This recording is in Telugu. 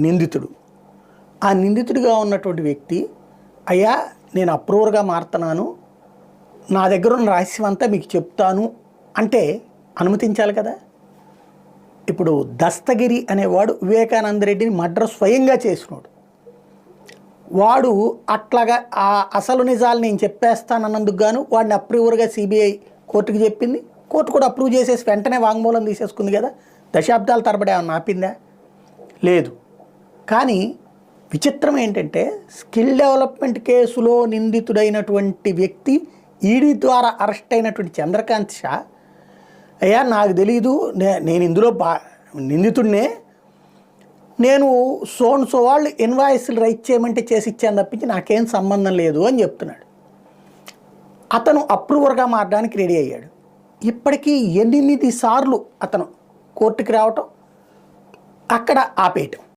నిందితుడు. ఆ నిందితుడిగా ఉన్నటువంటి వ్యక్తి, అయ్యా నేను అప్రూవర్గా మారుతున్నాను, నా దగ్గర ఉన్న రహస్యం అంతా మీకు చెప్తాను అంటే అనుమతించాలి కదా. ఇప్పుడు దస్తగిరి అనేవాడు వివేకానంద రెడ్డిని మర్డర్ స్వయంగా చేసినాడు. వాడు అట్లాగా ఆ అసలు నిజాలు నేను చెప్పేస్తానన్నందుకు గాను వాడిని అప్రూవర్గా సిబిఐ కోర్టుకు చెప్పింది. కోర్టు కూడా అప్రూవ్ చేసేసి వెంటనే వాంగ్మూలం తీసేసుకుంది కదా. దశాబ్దాల తరబడి ఏమన్నా ఆపిందా? లేదు. కానీ విచిత్రం ఏంటంటే స్కిల్ డెవలప్మెంట్ కేసులో నిందితుడైనటువంటి వ్యక్తి ఈడీ ద్వారా అరెస్ట్ అయినటువంటి చంద్రకాంత్ షా, అయ్యా నాకు తెలీదు, నేను ఇందులో నిందితుడినే, నేను సో వాళ్ళు ఇన్వాయిస్లు రైట్ చేయమంటే చేసి ఇచ్చాను తప్పించి నాకేం సంబంధం లేదు అని చెప్తున్నాడు. అతను అప్రూవర్గా మారడానికి రెడీ అయ్యాడు. ఇప్పటికీ 8 సార్లు అతను కోర్టుకి రావటం, అక్కడ ఆపేయటం.